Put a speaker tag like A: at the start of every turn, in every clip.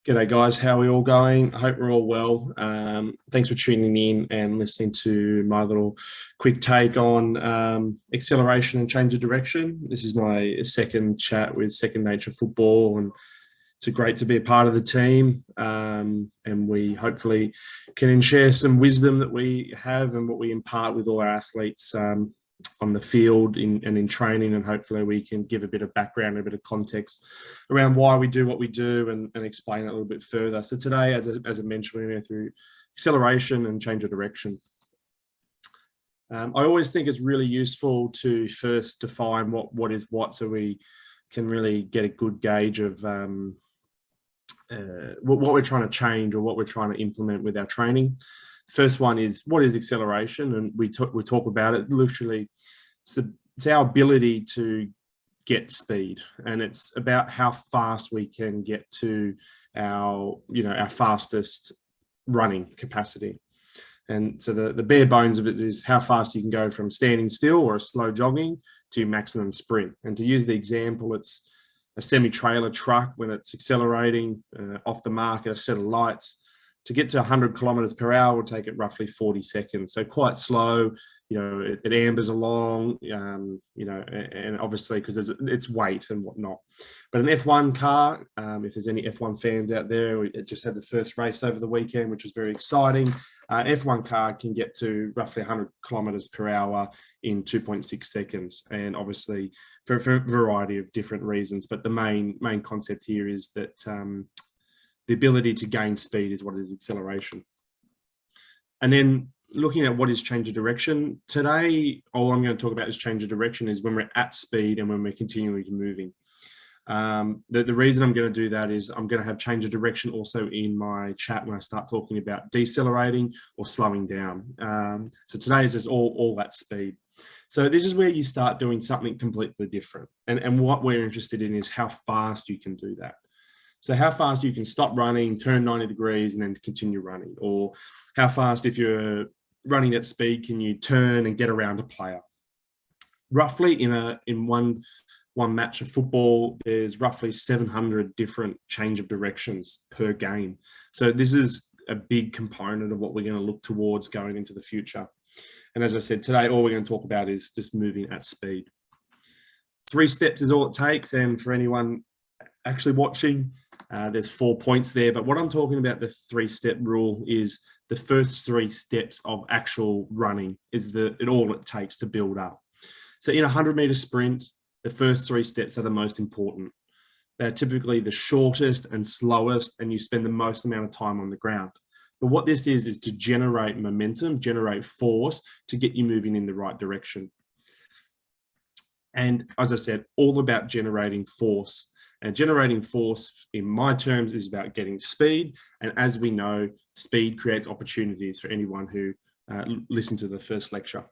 A: G'day guys, how are we all going? I hope we're all well. Thanks for tuning in and listening to my little quick take on acceleration and change of direction. This is my second chat with Second Nature Football, and it's great to be a part of the team. And we hopefully can share some wisdom that we have and what we impart with all our athletes on the field and in training, and hopefully we can give a bit of background, a bit of context around why we do what we do and explain it a little bit further. So today, as I mentioned, we're going through acceleration and change of direction. I always think it's really useful to first define what is what, so we can really get a good gauge of what we're trying to change or what we're trying to implement with our training. First one is, what is acceleration? And we talk about it literally. It's our ability to get speed, and it's about how fast we can get to our fastest running capacity. And so the bare bones of it is how fast you can go from standing still or a slow jogging to maximum sprint. And to use the example, it's a semi-trailer truck when it's accelerating off the mark at a set of lights. To get to 100 kilometers per hour will take it roughly 40 seconds. So quite slow, it ambers along, and obviously because it's weight and whatnot. But an F1 car, if there's any F1 fans out there, it just had the first race over the weekend, which was very exciting. F1 car can get to roughly 100 kilometers per hour in 2.6 seconds. And obviously for a variety of different reasons. But the main concept here is that the ability to gain speed is what is acceleration. And then looking at what is change of direction. Today, all I'm going to talk about is change of direction is when we're at speed and when we're continually moving. The reason I'm going to do that is I'm going to have change of direction also in my chat when I start talking about decelerating or slowing down. So today is just all that speed. So this is where you start doing something completely different. And what we're interested in is how fast you can do that. So how fast you can stop running, turn 90 degrees, and then continue running, or how fast, if you're running at speed, can you turn and get around a player? Roughly in one match of football, there's roughly 700 different change of directions per game. So this is a big component of what we're going to look towards going into the future. And as I said, today, all we're going to talk about is just moving at speed. 3 steps is all it takes. And for anyone actually watching, there's 4 points there, but what I'm talking about, the 3-step rule, is the first 3 steps of actual running is all it takes to build up. So in a 100-meter sprint, the first 3 steps are the most important. They're typically the shortest and slowest, and you spend the most amount of time on the ground. But what this is to generate momentum, generate force to get you moving in the right direction. And as I said, all about generating force. And generating force, in my terms, is about getting speed. And as we know, speed creates opportunities for anyone who listened to the first lecture.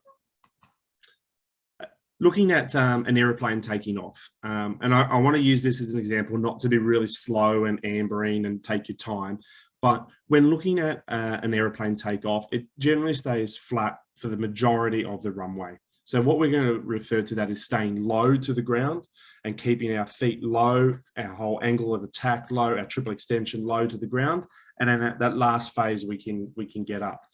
A: Looking at an aeroplane taking off, and I want to use this as an example, not to be really slow and ambering and take your time, but when looking at an aeroplane takeoff, it generally stays flat for the majority of the runway. So what we're going to refer to that is staying low to the ground and keeping our feet low, our whole angle of attack low, our triple extension low to the ground. And then at that last phase, we can get up.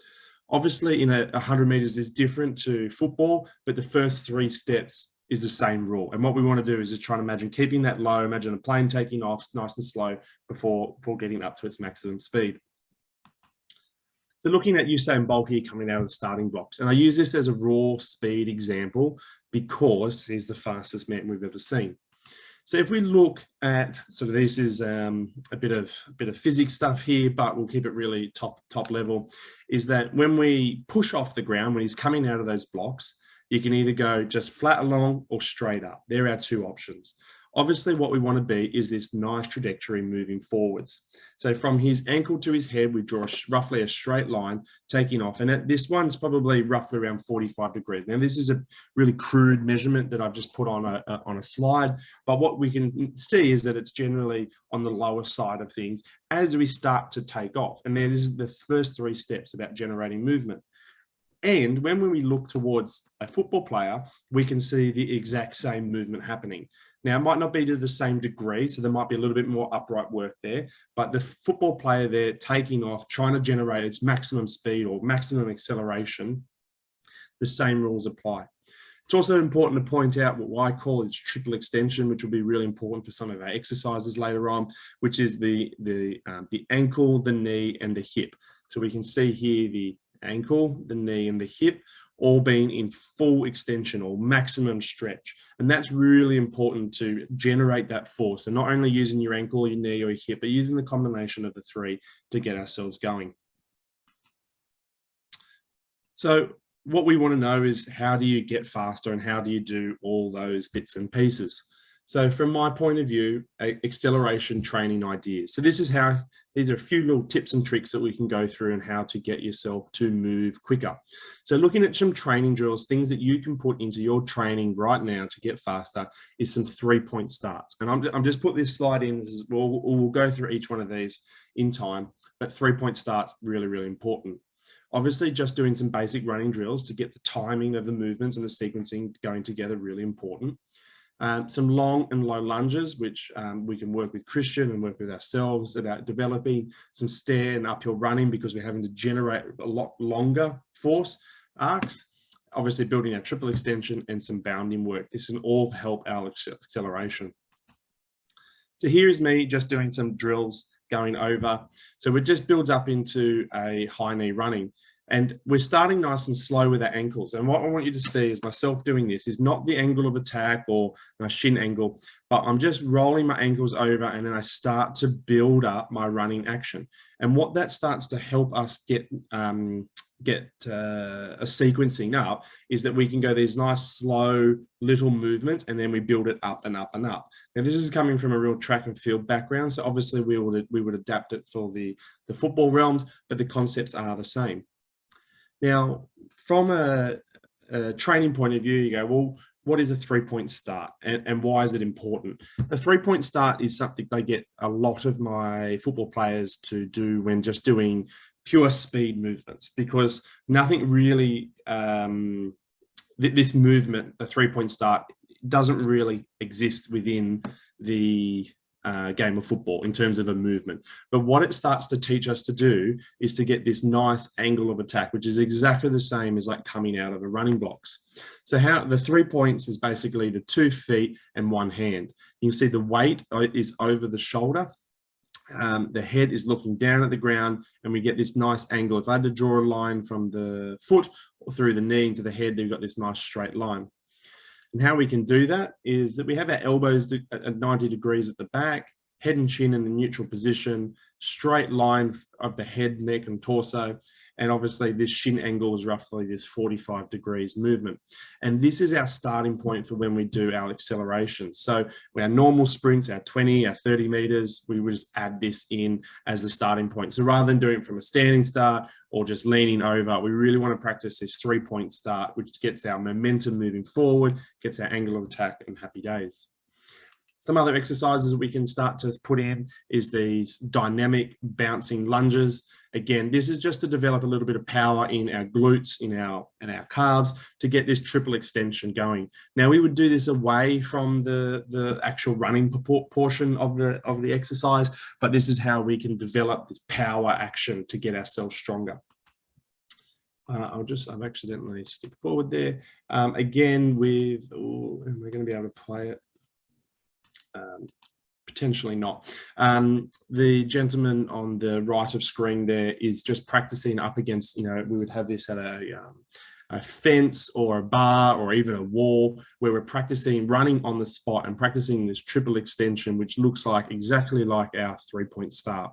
A: Obviously, in 100 meters is different to football, but the first 3 steps is the same rule. And what we want to do is just try to imagine keeping that low, imagine a plane taking off nice and slow before getting up to its maximum speed. So looking at Usain Bolt here coming out of the starting blocks, and I use this as a raw speed example because he's the fastest man we've ever seen. So if we look at, so this is a bit of physics stuff here, but we'll keep it really top level, is that when we push off the ground, when he's coming out of those blocks, you can either go just flat along or straight up. There are 2 options. Obviously, what we want to be is this nice trajectory moving forwards. So from his ankle to his head, we draw roughly a straight line taking off. And this one's probably roughly around 45 degrees. Now, this is a really crude measurement that I've just put on a slide. But what we can see is that it's generally on the lower side of things as we start to take off. And this is the first 3 steps about generating movement. And when we look towards a football player, we can see the exact same movement happening. Now, it might not be to the same degree, so there might be a little bit more upright work there, but the football player there taking off, trying to generate its maximum speed or maximum acceleration, the same rules apply. It's also important to point out what I call its triple extension, which will be really important for some of our exercises later on, which is the ankle, the knee, and the hip. So we can see here the ankle, the knee, and the hip all being in full extension or maximum stretch. And that's really important to generate that force. And not only using your ankle, your knee, or your hip, but using the combination of the three to get ourselves going. So what we want to know is, how do you get faster and how do you do all those bits and pieces? So from my point of view, acceleration training ideas. So these are a few little tips and tricks that we can go through and how to get yourself to move quicker. So looking at some training drills, things that you can put into your training right now to get faster is some 3-point starts. And I'm just put this slide in. We'll go through each one of these in time, but 3-point starts, really, really important. Obviously, just doing some basic running drills to get the timing of the movements and the sequencing going together, really important. Some long and low lunges, which we can work with Christian and work with ourselves about developing some stair and uphill running, because we're having to generate a lot longer force arcs. Obviously, building our triple extension and some bounding work. This can all help our acceleration. So here is me just doing some drills going over. So it just builds up into a high knee running. And we're starting nice and slow with our ankles. And what I want you to see is myself doing this is not the angle of attack or my shin angle, but I'm just rolling my ankles over, and then I start to build up my running action. And what that starts to help us get a sequencing up is that we can go these nice slow little movements, and then we build it up and up and up. Now this is coming from a real track and field background, so obviously we would adapt it for the football realms, but the concepts are the same. Now, from a training point of view, you go, well, what is a 3-point start, and why is it important? A 3-point start is something I get a lot of my football players to do when just doing pure speed movements, because nothing really, this movement, the 3-point start, doesn't really exist within the game of football in terms of a movement. But what it starts to teach us to do is to get this nice angle of attack, which is exactly the same as like coming out of a running blocks. So how the 3 points is basically the 2 feet and 1 hand. You can see the weight is over the shoulder. The head is looking down at the ground, and we get this nice angle. If I had to draw a line from the foot or through the knee into the head, they've got this nice straight line. And how we can do that is that we have our elbows at 90 degrees at the back, head and chin in the neutral position, straight line of the head, neck, and torso. And obviously this shin angle is roughly this 45 degrees movement. And this is our starting point for when we do our acceleration. So our normal sprints, our 20, our 30 meters, we would just add this in as the starting point. So rather than doing it from a standing start or just leaning over, we really want to practice this 3-point start, which gets our momentum moving forward, gets our angle of attack, and happy days. Some other exercises that we can start to put in is these dynamic bouncing lunges. Again, this is just to develop a little bit of power in our glutes, in our calves, to get this triple extension going. Now, we would do this away from the actual running portion of the exercise, but this is how we can develop this power action to get ourselves stronger. I've accidentally skipped forward there. Again, am I going to be able to play it? Potentially not. The gentleman on the right of screen there is just practicing up against, we would have this at a fence or a bar or even a wall, where we're practicing running on the spot and practicing this triple extension, which looks like exactly like our 3-point start.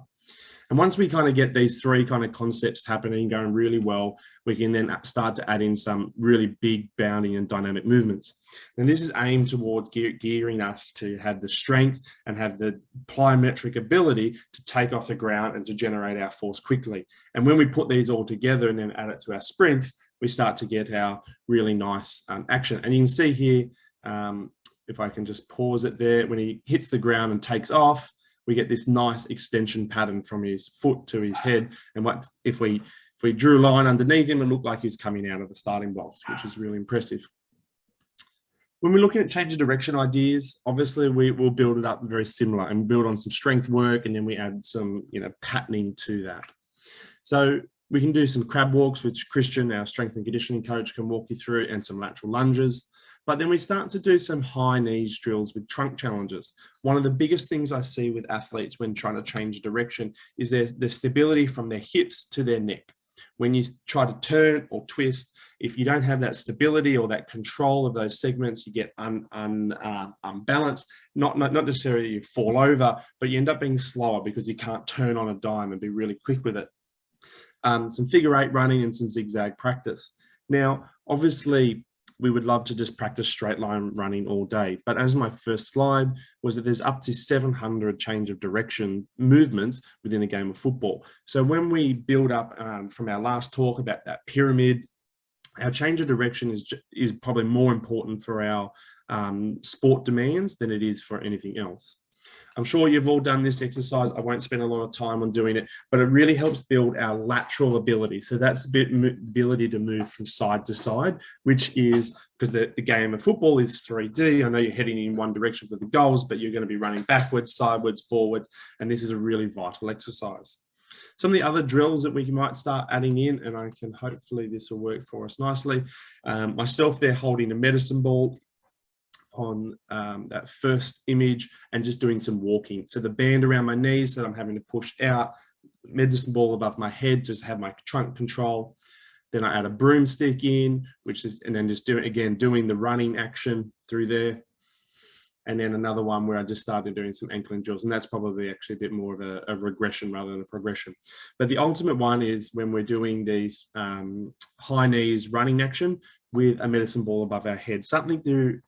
A: And once we kind of get these 3 kind of concepts happening, going really well, we can then start to add in some really big bounding and dynamic movements. And this is aimed towards gearing us to have the strength and have the plyometric ability to take off the ground and to generate our force quickly. And when we put these all together and then add it to our sprint, we start to get our really nice action. And you can see here, if I can just pause it there, when he hits the ground and takes off, we get this nice extension pattern from his foot to his head. And if we drew a line underneath him, it looked like he was coming out of the starting blocks, which is really impressive. When we're looking at change of direction ideas, obviously we will build it up very similar and build on some strength work, and then we add some, patterning to that. So we can do some crab walks, which Christian, our strength and conditioning coach, can walk you through, and some lateral lunges. But then we start to do some high knees drills with trunk challenges. One of the biggest things I see with athletes when trying to change direction is their stability from their hips to their neck. When you try to turn or twist, if you don't have that stability or that control of those segments, you get unbalanced. Not necessarily you fall over, but you end up being slower because you can't turn on a dime and be really quick with it. Some figure eight running and some zigzag practice. Now, obviously, we would love to just practice straight line running all day. But as my first slide was that there's up to 700 change of direction movements within a game of football. So when we build up from our last talk about that pyramid, our change of direction is probably more important for our sport demands than it is for anything else. I'm sure you've all done this exercise. I won't spend a lot of time on doing it, but it really helps build our lateral ability. So that's the ability to move from side to side, which is because the game of football is 3D. I know you're heading in one direction for the goals, but you're going to be running backwards, sideways, forwards, and this is a really vital exercise. Some of the other drills that we might start adding in, and I can hopefully this will work for us nicely. Myself there holding a medicine ball on that first image and just doing some walking. So the band around my knees that I'm having to push out, medicine ball above my head, just have my trunk control. Then I add a broomstick in, and then just doing the running action through there. And then another one where I just started doing some ankling drills, and that's probably actually a bit more of a regression rather than a progression. But the ultimate one is when we're doing these high knees running action with a medicine ball above our head, something to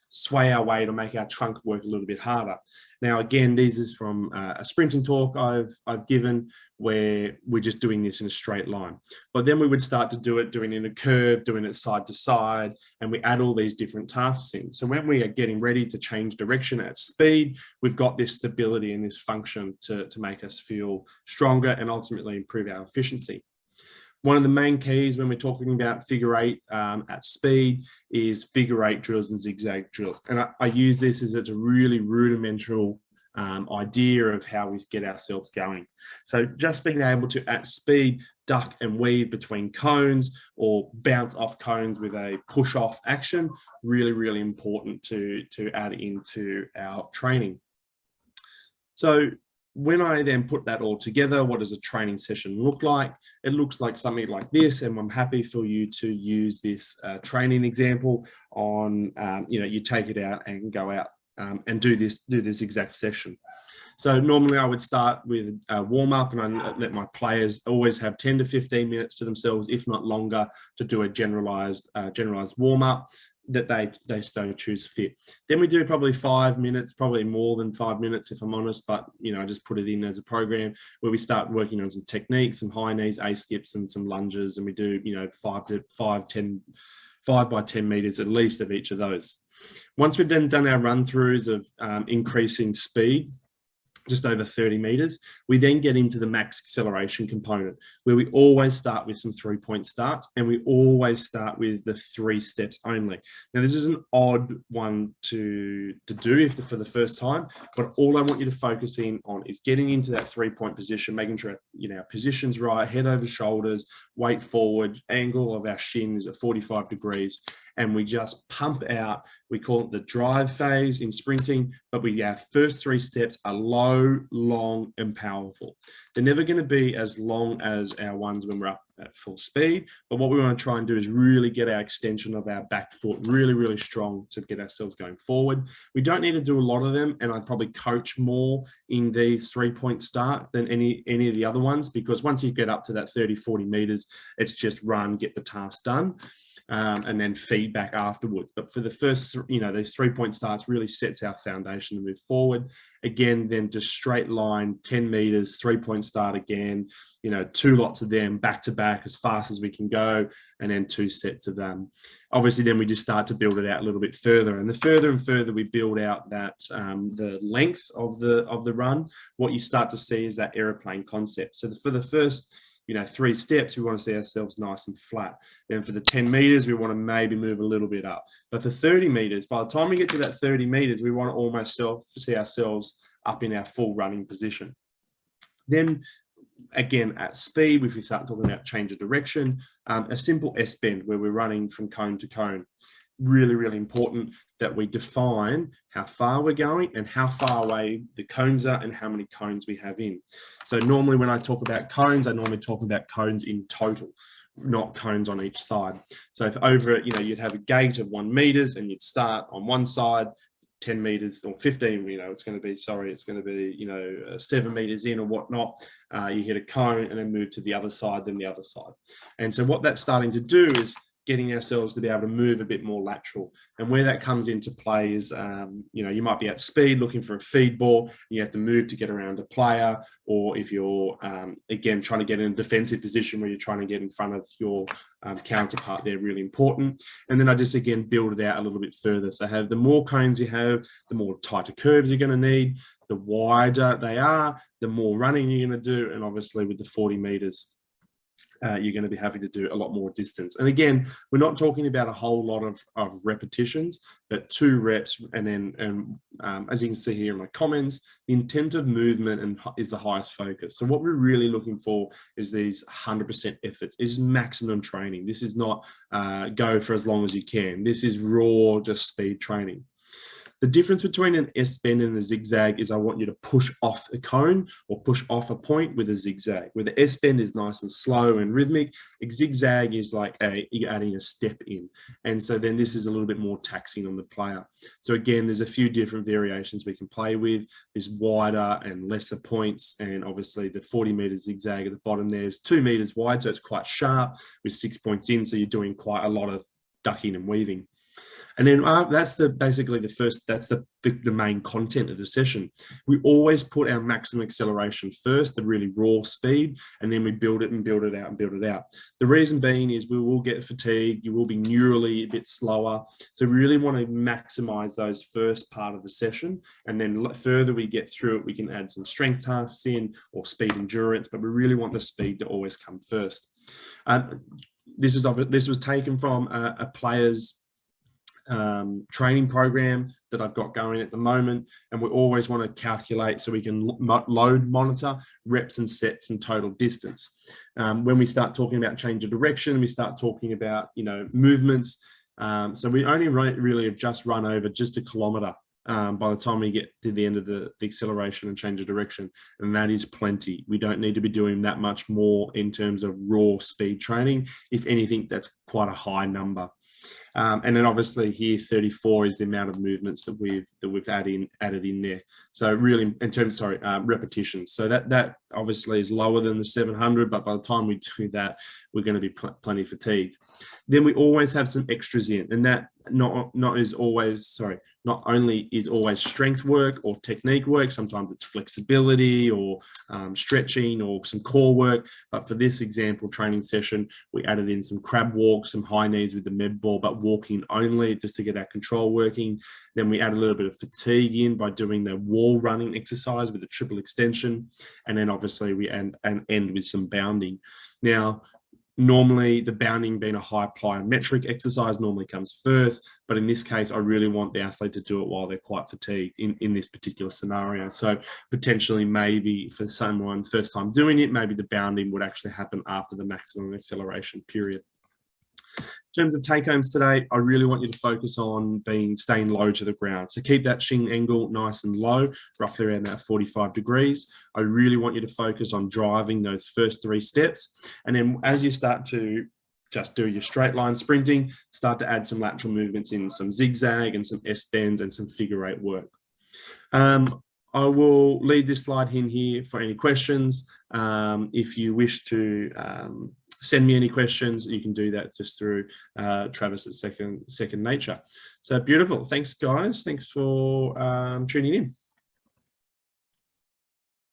A: sway our weight or make our trunk work a little bit harder. Now, again, this is from a sprinting talk I've given where we're just doing this in a straight line. But then we would start to do it, doing it in a curve, doing it side to side, and we add all these different tasks in. So when we are getting ready to change direction at speed, we've got this stability and this function to make us feel stronger and ultimately improve our efficiency. One of the main keys when we're talking about figure eight at speed is figure eight drills and zigzag drills. And I use this as it's a really rudimental idea of how we get ourselves going. So just being able to, at speed, duck and weave between cones or bounce off cones with a push-off action, really, really important to add into our training. So when I then put that all together, what does a training session look like? It looks like something like this, and I'm happy for you to use this training example on, you take it out and go out and do this exact session. So normally I would start with a warm up, and I let my players always have 10 to 15 minutes to themselves, if not longer, to do a generalized warm up that they so choose fit. Then we do probably 5 minutes, probably more than 5 minutes if I'm honest, but I just put it in as a program where we start working on some techniques, some high knees, A skips, and some lunges, and we do 5 by 10 meters at least of each of those. Once we've then done our run throughs of increasing speed, just over 30 meters, we then get into the max acceleration component where we always start with some 3-point starts, and we always start with the 3 steps only. Now, this is an odd one to do for the first time, but all I want you to focus in on is getting into that 3-point position, making sure our position's right, head over shoulders, weight forward, angle of our shins at 45 degrees, and we just pump out. We call it the drive phase in sprinting, but our first 3 steps are low, long, and powerful. They're never going to be as long as our ones when we're up at full speed, but what we want to try and do is really get our extension of our back foot really, really strong to get ourselves going forward. We don't need to do a lot of them, and I'd probably coach more in these 3-point starts than any of the other ones, because once you get up to that 30, 40 meters, it's just run, get the task done. And then feedback afterwards. But for the first, these 3-point starts really sets our foundation to move forward. Again, then just straight line, 10 meters, 3-point start again, 2 lots of them back to back as fast as we can go, and then 2 sets of them. Obviously, then we just start to build it out a little bit further. And the further and further we build out that the length of the run, what you start to see is that aeroplane concept. So for the first 3 steps, we want to see ourselves nice and flat. Then for the 10 meters, we want to maybe move a little bit up. But for 30 meters, by the time we get to that 30 meters, we want to almost see ourselves up in our full running position. Then again, at speed, if we start talking about change of direction, a simple S bend where we're running from cone to cone. Really, really important that we define how far we're going and how far away the cones are and how many cones we have in. So normally when I talk about cones, I normally talk about cones in total, not cones on each side. So if over, you'd have a gate of 1 meters and you'd start on one side, 10 meters or 15, it's going to be 7 meters in or whatnot. You hit a cone and then move to the other side, then the other side. And so what that's starting to do is getting ourselves to be able to move a bit more lateral. And where that comes into play is, you might be at speed looking for a feed ball, and you have to move to get around a player, or if you're, again, trying to get in a defensive position where you're trying to get in front of your counterpart, they're really important. And then I just, again, build it out a little bit further. So the more cones you have, the more tighter curves you're going to need, the wider they are, the more running you're going to do. And obviously with the 40 meters, you're going to be having to do a lot more distance. And again, we're not talking about a whole lot of repetitions, but 2 reps. And then, as you can see here in my comments, the intent of movement is the highest focus. So what we're really looking for is these 100% efforts, is maximum training. This is not go for as long as you can. This is raw, just speed training. The difference between an S bend and a zigzag is I want you to push off a cone or push off a point with a zigzag. Where the S bend is nice and slow and rhythmic, a zigzag is like you're adding a step in. And so then this is a little bit more taxing on the player. So again, there's a few different variations we can play with. There's wider and lesser points. And obviously the 40 meter zigzag at the bottom there is 2 meters wide. So it's quite sharp with 6 points in. So you're doing quite a lot of ducking and weaving. And then that's basically the first, that's the main content of the session. We always put our maximum acceleration first, the really raw speed, and then we build it and build it out and build it out. The reason being is we will get fatigued, you will be neurally a bit slower. So we really want to maximize those first part of the session. And then further we get through it, we can add some strength tasks in or speed endurance, but we really want the speed to always come first. This was taken from a player's training program that I've got going at the moment, and we always want to calculate so we can load monitor reps and sets and total distance. When we start talking about change of direction, we start talking about movements. So we only really have just run over just 1 kilometer by the time we get to the end of the acceleration and change of direction, and that is plenty. We don't need to be doing that much more in terms of raw speed training. If anything, that's quite a high number. And then obviously here 34 is the amount of movements that we've added in there. So really in terms, repetitions. So that obviously is lower than the 700, but by the time we do that, we're going to be plenty fatigued. Then we always have some extras in, and that not only is always strength work or technique work. Sometimes it's flexibility or stretching or some core work. But for this example training session, we added in some crab walks, some high knees with the med ball, but walking only just to get our control working. Then we add a little bit of fatigue in by doing the wall running exercise with the triple extension. And then obviously we end with some bounding. Now, normally the bounding being a high plyometric exercise normally comes first, but in this case, I really want the athlete to do it while they're quite fatigued in this particular scenario. So potentially maybe for someone first time doing it, maybe the bounding would actually happen after the maximum acceleration period. In terms of take homes today, I really want you to focus on staying low to the ground. So keep that shin angle nice and low, roughly around that 45 degrees. I really want you to focus on driving those first 3 steps. And then as you start to just do your straight line sprinting, start to add some lateral movements in, some zigzag and some S bends and some figure 8 work. I will leave this slide in here for any questions. If you wish to send me any questions, you can do that just through Travis at Second Nature. So beautiful. Thanks, guys. Thanks for tuning in.